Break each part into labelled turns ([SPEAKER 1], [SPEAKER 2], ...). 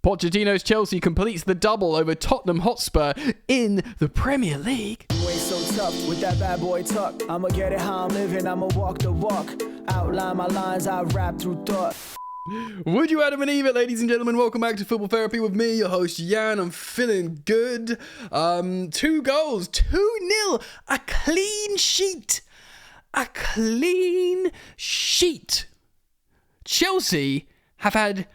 [SPEAKER 1] Pochettino's Chelsea completes the double over Tottenham Hotspur in the Premier League.
[SPEAKER 2] You ain't so tough with that bad boy talk. I'ma get it how I'm living, I'ma walk the walk. Outline my lines, I rap through thought.
[SPEAKER 1] Would you Adam and Eve it, ladies and gentlemen? Welcome back to Football Therapy with me, your host Jan. I'm feeling good. 2 goals, 2-0, a clean sheet. A clean sheet. Chelsea have had...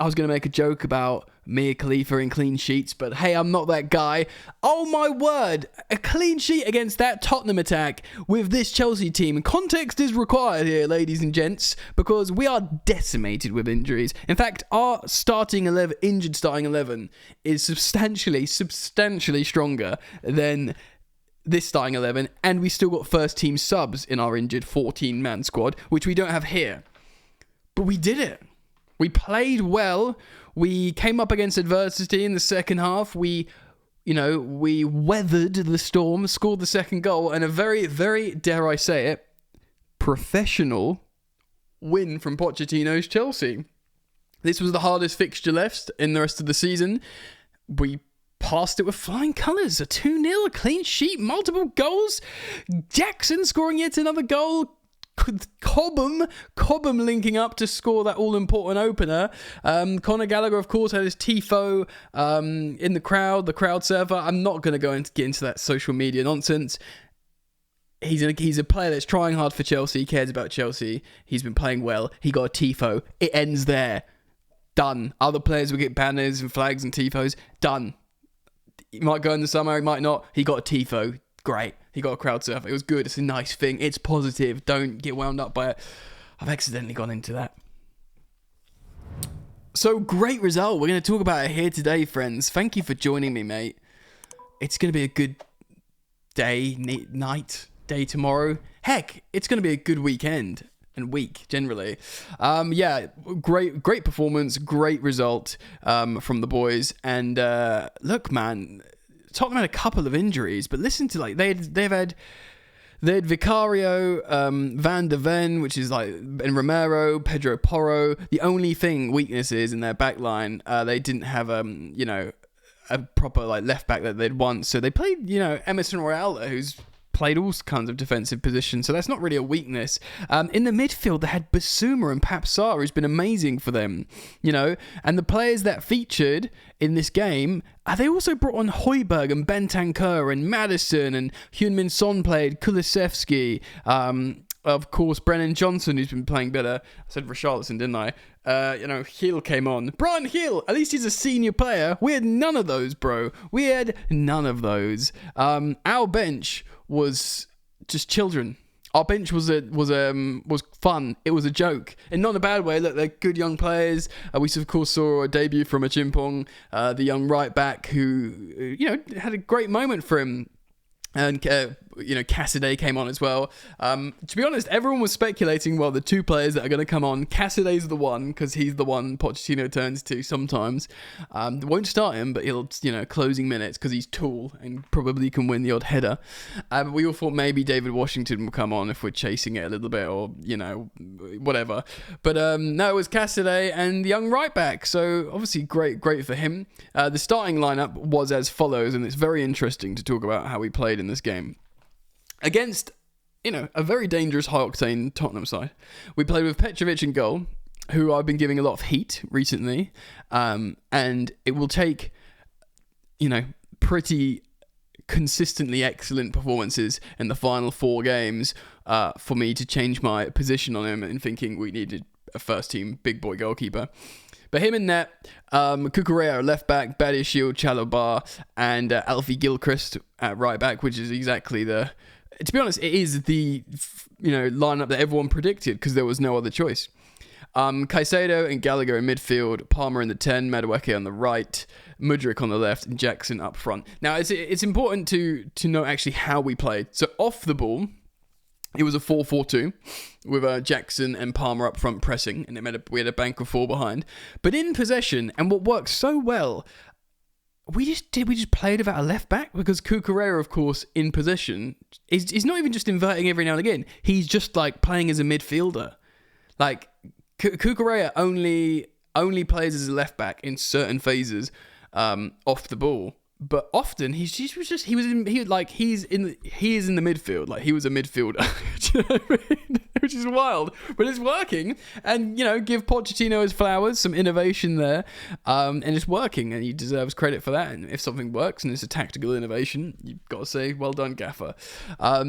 [SPEAKER 1] I was going to make a joke about Mia Khalifa in clean sheets, but hey, I'm not that guy. Oh my word, a clean sheet against that Tottenham attack with this Chelsea team. And context is required here, ladies and gents, because we are decimated with injuries. In fact, our injured starting 11 is substantially stronger than this starting 11, and we still got first team subs in our injured 14-man squad, which we don't have here. But we did it. We played well. We came up against adversity in the second half. We weathered the storm, scored the second goal, and a very, very, dare I say it, professional win from Pochettino's Chelsea. This was the hardest fixture left in the rest of the season. We passed it with flying colours. A 2-0, a clean sheet, multiple goals. Jackson scoring yet another goal. Cobham linking up to score that all-important opener. Conor Gallagher, of course, had his tifo in the crowd surfer. I'm not going to get into that social media nonsense. He's a player that's trying hard for Chelsea. He cares about Chelsea. He's been playing well. He got a tifo. It ends there. Done. Other players will get banners and flags and tifos. Done. He might go in the summer. He might not. He got a tifo. Great. He got a crowd surf. It was good. It's a nice thing. It's positive. Don't get wound up by it. I've accidentally gone into that. So, great result. We're going to talk about it here today, friends. Thank you for joining me, mate. It's going to be a good day tomorrow. Heck, it's going to be a good weekend and week, generally. Great performance. Great result from the boys. And look, man... Tottenham had a couple of injuries, but listen to they had Vicario, Van der Ven, which is and Romero, Pedro Porro. The only weakness is in their back line, they didn't have a proper left back that they'd want. So they played Emerson Royale, who's played all kinds of defensive positions, so that's not really a weakness. In the midfield, they had Basuma and Pap Sarr, who's been amazing for them, and the players that featured in this game, they also brought on Højbjerg and Bentancur and Maddison, and Heung-min Son played, Kulusevski, of course, Brennan Johnson, who's been playing better. I said Richarlison, didn't I? Hill came on. Brian Hill, at least he's a senior player. We had none of those, bro. We had none of those. Our bench was just children. Our bench was fun. It was a joke, and not in a bad way. Look, they're good young players. We of course saw a debut from a Chimpong, the young right back who had a great moment for him. And, Cassidy came on as well. To be honest, everyone was speculating, the 2 players that are going to come on, Cassidy's the one, because he's the one Pochettino turns to sometimes. Won't start him, but he'll, closing minutes, because he's tall and probably can win the odd header. But we all thought maybe David Washington will come on if we're chasing it a little bit, or, whatever. But, no, it was Cassidy and the young right back, so obviously great for him. The starting lineup was as follows, and it's very interesting to talk about how we played in this game. Against, a very dangerous high-octane Tottenham side. We played with Petrovic in goal, who I've been giving a lot of heat recently. And it will take, pretty consistently excellent performances in the final 4 games for me to change my position on him and thinking we needed a first-team big boy goalkeeper. But him in net, Cucurella left back, Badiashile, Chalobah, and Alfie Gilchrist at right back, which is exactly to be honest, it is the lineup that everyone predicted because there was no other choice. Caicedo and Gallagher in midfield, Palmer in the 10, Madueke on the right, Mudryk on the left, and Jackson up front. Now, it's important to know actually how we played. So off the ball, it was a 4-4-2 with Jackson and Palmer up front pressing, and we had a bank of 4 behind. But in possession, and what worked so well, we just played without a left back because Cucurella, of course, in possession, is not even just inverting every now and again. He's just playing as a midfielder. Cucurella only only plays as a left back in certain phases off the ball. But often he is in the midfield. Like, he was a midfielder. Do you know what I mean? Which is wild, but it's working. And, give Pochettino his flowers, some innovation there, and it's working, and he deserves credit for that. And if something works and it's a tactical innovation, you've got to say, well done, Gaffer. But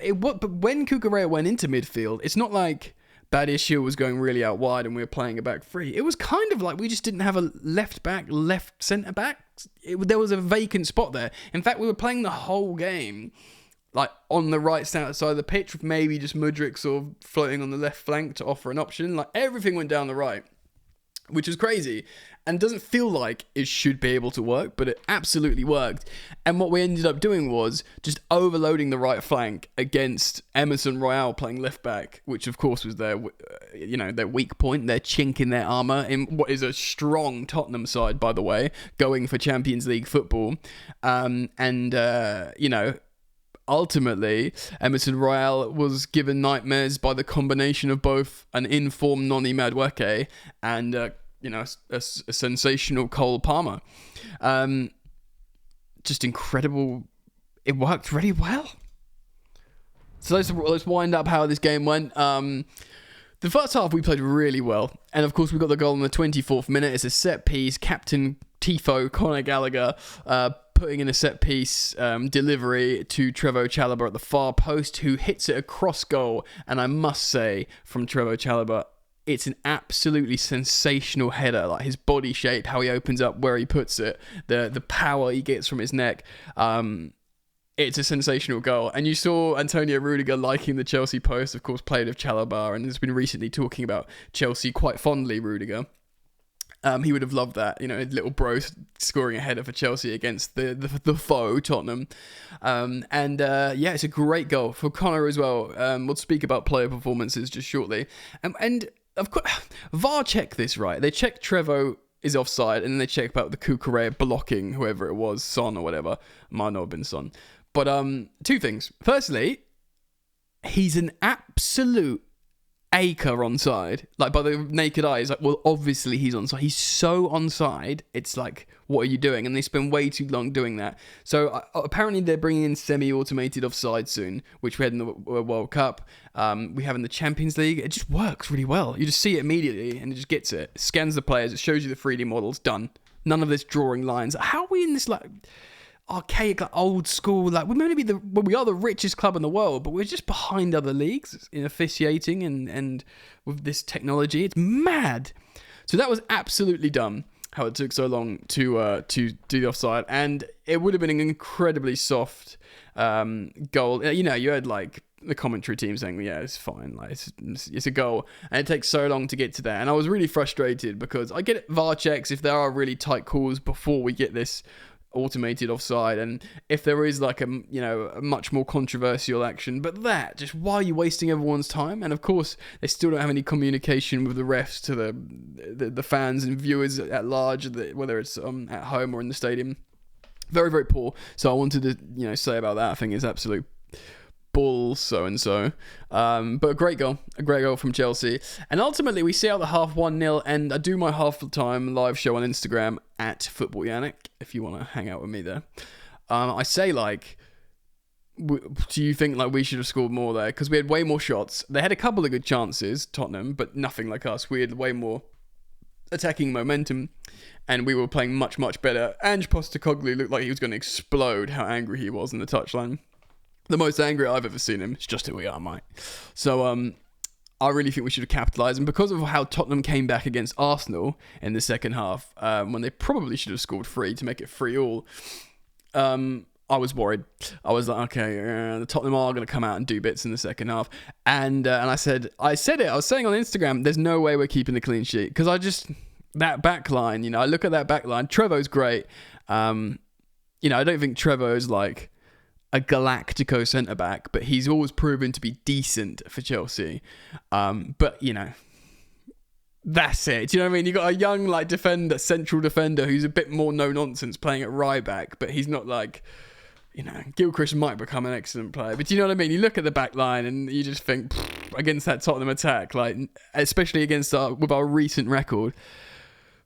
[SPEAKER 1] when Cucurella went into midfield, it's not like Badiashile was going really out wide and we were playing a back three. It was kind of like we just didn't have a left centre back. There was a vacant spot there. In fact, we were playing the whole game like on the right side of the pitch, with maybe just Mudryk sort of floating on the left flank to offer an option. Like, everything went down the right, which is crazy and doesn't feel like it should be able to work, but it absolutely worked. And what we ended up doing was just overloading the right flank against Emerson Royal playing left back, which of course was their weak point, their chink in their armour in what is a strong Tottenham side, by the way, going for Champions League football. Ultimately, Emerson Royal was given nightmares by the combination of both an informed Noni Madueke and a sensational Cole Palmer. Just incredible. It worked really well. So let's wind up how this game went. The first half we played really well, and of course we got the goal in the 24th minute. It's a set piece. Captain Tifo Conor Gallagher putting in a set piece delivery to Trevoh Chalobah at the far post, who hits it across goal. And I must say, from Trevoh Chalobah, it's an absolutely sensational header. Like, his body shape, how he opens up, where he puts it, the power he gets from his neck. It's a sensational goal. And you saw Antonio Rudiger liking the Chelsea post, of course, played of Chalobah, and has been recently talking about Chelsea quite fondly, Rudiger. He would have loved that, his little bro scoring a header for Chelsea against the foe, Tottenham. It's a great goal for Connor as well. We'll speak about player performances just shortly. And of course, VAR check this, right? They check Trevoh is offside, and then they check about the Cucurella blocking whoever it was, Son or whatever. Might not have been Son. But two things. Firstly, he's an absolute acre onside. Like, by the naked eye, it's like, well, obviously he's onside. He's so onside, it's like, what are you doing? And they spend way too long doing that. So apparently they're bringing in semi-automated offside soon, which we had in the World Cup. We have in the Champions League. It just works really well. You just see it immediately and it just gets it. It scans the players. It shows you the 3D models. Done. None of this drawing lines. How are we in this like archaic, like, old school, like, we are the richest club in the world, but we're just behind other leagues in officiating and with this technology. It's mad. So that was absolutely dumb, how it took so long to do the offside, and it would have been an incredibly soft goal. You had like the commentary team saying, yeah, it's fine, like it's a goal, and it takes so long to get to that. And I was really frustrated because I get VAR checks if there are really tight calls before we get this automated offside, and if there is like a much more controversial action, but that, just, why are you wasting everyone's time? And of course they still don't have any communication with the refs to the fans and viewers at large, whether it's at home or in the stadium. Very, very poor. So I wanted to say about that. I think it's absolute bull so-and-so. But a great goal from Chelsea. And ultimately we see out the half 1-0, and I do my half-time live show on Instagram at Football Yannick, if you want to hang out with me there. I say, like, do you think like we should have scored more there? Because we had way more shots. They had a couple of good chances, Tottenham, but nothing like us. We had way more attacking momentum, and we were playing much, much better. Ange Postecoglou looked like he was going to explode, how angry he was in the touchline. The most angry I've ever seen him. It's just who we are, mate. So I really think we should have capitalised. And because of how Tottenham came back against Arsenal in the second half, when they probably should have scored 3 to make it 3-3, I was worried. I was like, okay, the Tottenham are going to come out and do bits in the second half. And I said it. I was saying on Instagram, there's no way we're keeping the clean sheet. Because that back line, I look at that back line. Trevoh's great. I don't think Trevoh's like a Galactico centre-back, but he's always proven to be decent for Chelsea. But, that's it. Do you know what I mean? You got a young, like, central defender who's a bit more no-nonsense playing at right back, but he's not like, Gilchrist might become an excellent player. But do you know what I mean? You look at the back line and you just think, against that Tottenham attack, like especially against with our recent record.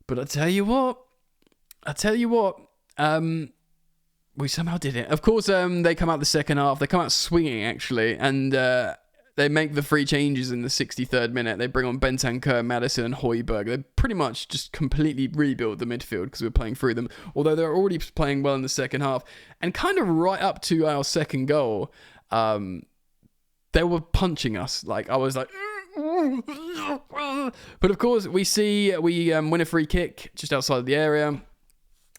[SPEAKER 1] But I tell you what, we somehow did it. Of course, they come out the second half. They come out swinging, actually, and they make the 3 changes in the 63rd minute. They bring on Bentancur, Maddison, and Højbjerg. They pretty much just completely rebuild the midfield because we were playing through them, although they're already playing well in the second half. And kind of right up to our second goal, they were punching us. Like, I was like... But of course, we win a free kick just outside the area.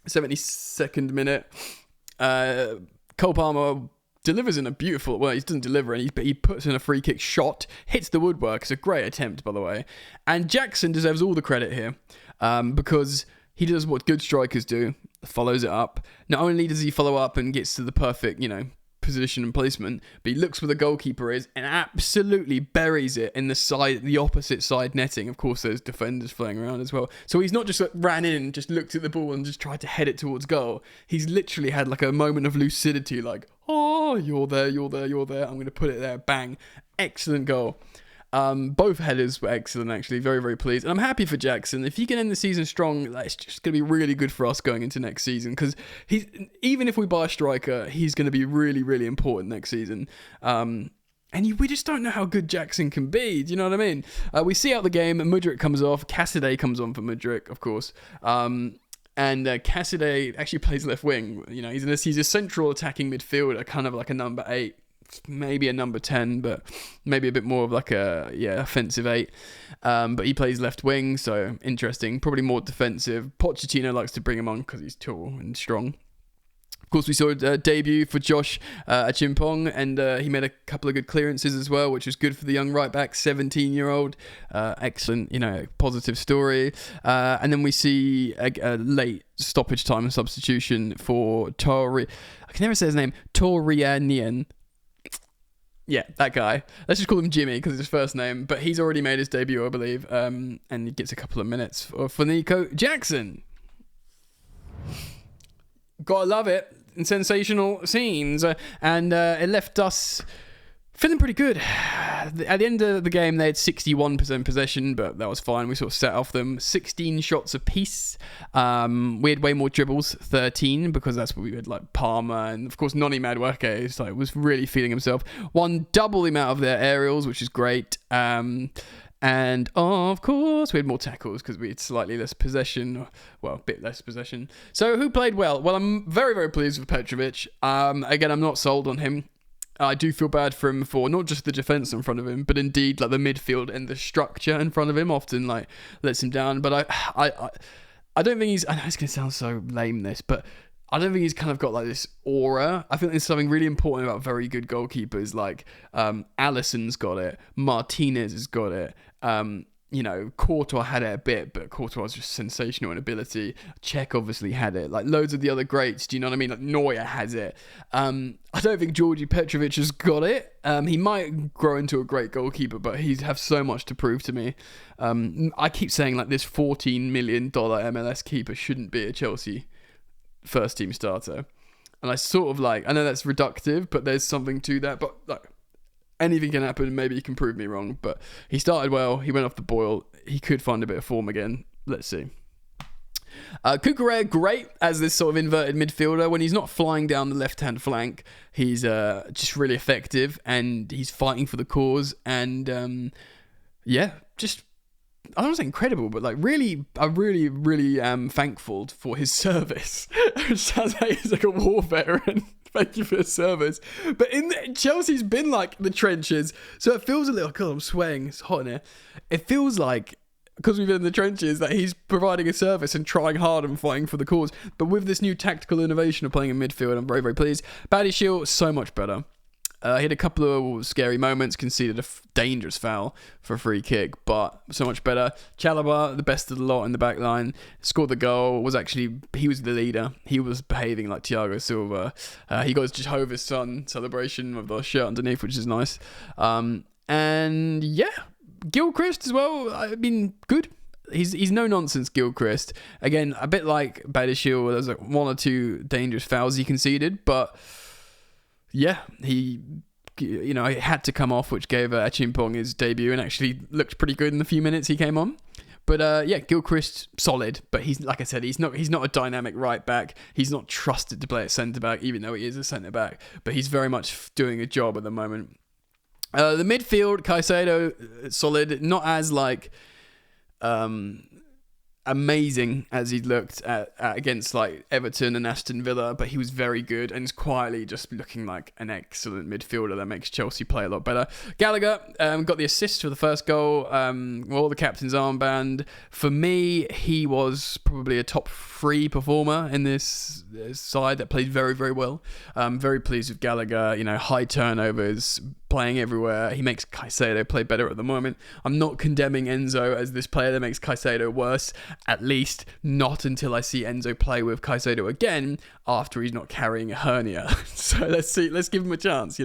[SPEAKER 1] 72nd minute. Cole Palmer delivers in a beautiful... Well, he doesn't deliver, but he puts in a free kick shot, hits the woodwork. It's a great attempt, by the way. And Jackson deserves all the credit here because he does what good strikers do, follows it up. Not only does he follow up and gets to the perfect, position and placement, but he looks where the goalkeeper is and absolutely buries it in the opposite side netting. Of course, there's defenders flying around as well, so he's not just ran in, just looked at the ball and just tried to head it towards goal. He's literally had like a moment of lucidity, like, oh, you're there, I'm going to put it there, bang. Excellent goal. Both headers were excellent, actually. Very, very pleased. And I'm happy for Jackson. If he can end the season strong, it's just going to be really good for us going into next season. Because even if we buy a striker, he's going to be really, really important next season. And we just don't know how good Jackson can be. Do you know what I mean? We see out the game, Mudryk comes off. Cassidy comes on for Mudryk, of course. And Cassidy actually plays left wing. He's a central attacking midfielder, kind of like a number 8. Maybe a number 10, but maybe a bit more of like a offensive 8. But he plays left wing, so interesting. Probably more defensive. Pochettino likes to bring him on because he's tall and strong. Of course, we saw a debut for Josh Achimpong, and he made a couple of good clearances as well, which was good for the young right back, 17-year-old. Excellent, positive story. And then we see a late stoppage time substitution for I can never say his name, Torianian. Yeah, that guy. Let's just call him Jimmy because it's his first name. But he's already made his debut, I believe. And he gets a couple of minutes for Nico Jackson. Gotta love it. And sensational scenes. And it left us feeling pretty good. At the end of the game, they had 61% possession, but that was fine. We sort of set off them. 16 shots apiece. We had way more dribbles, 13, because that's what we had, like Palmer, and of course Noni Madueke was really feeling himself. Won double the amount of their aerials, which is great. And of course, we had more tackles because we had slightly less possession. Well, a bit less possession. So who played well? Well, I'm very, very pleased with Petrovic. Again, I'm not sold on him. I do feel bad for him for not just the defence in front of him, but indeed like the midfield and the structure in front of him often like lets him down. But I don't think he's... I know it's going to sound so lame, but I don't think he's kind of got like this aura. I think there's something really important about very good goalkeepers. Like Alisson's got it, Martinez has got it. Courtois had it a bit, but Courtois was just sensational in ability. Cech obviously had it. Like loads of the other greats, do you know what I mean? Like Neuer has it. I don't think Georgi Petrovic has got it. He might grow into a great goalkeeper, but he'd have so much to prove to me. I keep saying like this $14 million MLS keeper shouldn't be a Chelsea first team starter. And I sort of I know that's reductive, but there's something to that. But like, anything can happen. Maybe he can prove me wrong, but he started well. He went off the boil. He could find a bit of form again. Let's see. Cucurella, great as this sort of inverted midfielder. When he's not flying down the left-hand flank, he's just really effective and he's fighting for the cause. And just, I don't want to say incredible, but I'm really thankful for his service. Which sounds like he's like a war veteran. Thank you for your service. But Chelsea's been like the trenches, so it feels a little... God, I'm sweating. It's hot in here. It feels like, because we've been in the trenches, that he's providing a service and trying hard and fighting for the cause. But with this new tactical innovation of playing in midfield, I'm very, very pleased. Badiashile, so much better. He had a couple of scary moments, conceded a dangerous foul for a free kick, but so much better. Chalobah, the best of the lot in the back line, scored the goal, he was the leader. He was behaving like Thiago Silva. He got his Jehovah's Son celebration with the shirt underneath, which is nice. And yeah, Gilchrist as well, I mean, good. He's no nonsense, Gilchrist. Again, a bit like Badiashile, there's like one or two dangerous fouls he conceded, but... yeah, he it had to come off, which gave Chimpong his debut and actually looked pretty good in the few minutes he came on. But Gilchrist solid, but he's, like I said, he's not a dynamic right back. He's not trusted to play at centre back, even though he is a centre back. But he's very much doing a job at the moment. The midfield, Caicedo, solid, not as amazing as he looked at against like Everton and Aston Villa, but he was very good and is quietly just looking like an excellent midfielder that makes Chelsea play a lot better. Gallagher got the assist for the first goal, wore the captain's armband. For me, he was probably a top 3 performer in this side that played very, very well. Very pleased with Gallagher, high turnovers, playing everywhere. He makes Caicedo play better at the moment. I'm not condemning Enzo as this player that makes Caicedo worse, at least not until I see Enzo play with Caicedo again after he's not carrying a hernia. So let's give him a chance,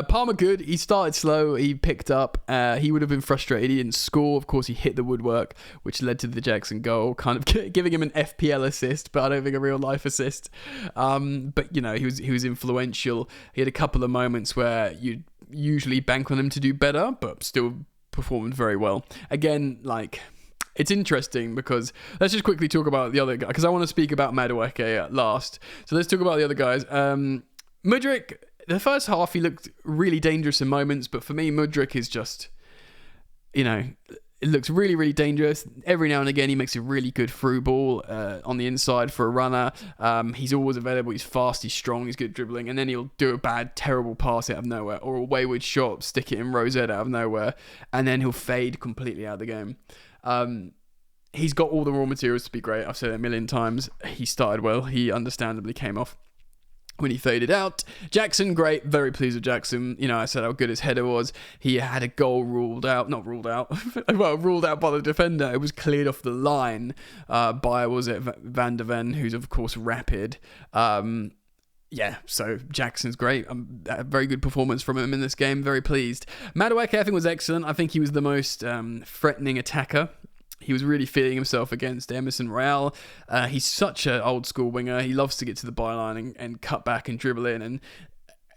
[SPEAKER 1] Palmer good. He started slow. He picked up. He would have been frustrated. He didn't score. Of course, he hit the woodwork, which led to the Jackson goal, kind of giving him an FPL assist, but I don't think a real life assist. But he was influential. He had a couple of moments where you'd usually bank on him to do better, but still performed very well. Again, it's interesting because let's just quickly talk about the other guy, because I want to speak about Madueke at last. So let's talk about the other guys. Mudryk. The first half, he looked really dangerous in moments, but for me, Mudryk is just, it looks really, really dangerous. Every now and again, he makes a really good through ball on the inside for a runner. He's always available. He's fast, he's strong, he's good at dribbling, and then he'll do a bad, terrible pass out of nowhere, or a wayward shot, stick it in rosette out of nowhere, and then he'll fade completely out of the game. He's got all the raw materials to be great. I've said it a million times. He started well. He understandably came off when he faded out. Jackson, great. Very pleased with Jackson. I said how good his header was. He had a goal ruled out by the defender. It was cleared off the line by, Van der Ven, who's of course rapid. So Jackson's great. A very good performance from him in this game. Very pleased. Madueke, I think, was excellent. I think he was the most threatening attacker. He was really feeling himself against Emerson Royal. He's such an old school winger. He loves to get to the byline and cut back and dribble in. And,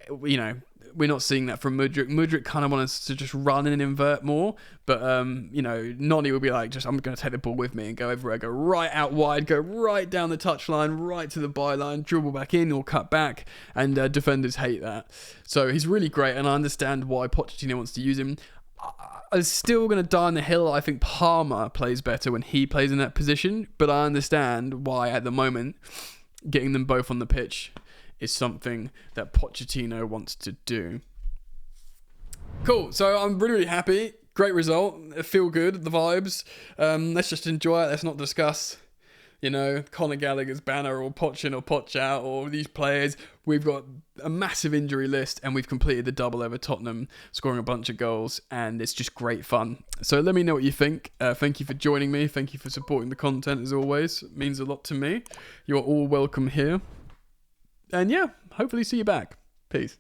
[SPEAKER 1] we're not seeing that from Mudryk. Mudryk kind of wants to just run and invert more. But, Noni will be like, I'm going to take the ball with me and go everywhere. Go right out wide, go right down the touchline, right to the byline, dribble back in or cut back. And defenders hate that. So he's really great. And I understand why Pochettino wants to use him. I'm still going to die on the hill. I think Palmer plays better when he plays in that position, but I understand why at the moment getting them both on the pitch is something that Pochettino wants to do. Cool. So I'm really, really happy. Great result. I feel good. The vibes. Let's just enjoy it. Let's not discuss Conor Gallagher's banner or Poch in or Poch out or these players. We've got a massive injury list and we've completed the double over Tottenham, scoring a bunch of goals, and it's just great fun. So let me know what you think. Thank you for joining me. Thank you for supporting the content as always. It means a lot to me. You're all welcome here. And hopefully see you back. Peace.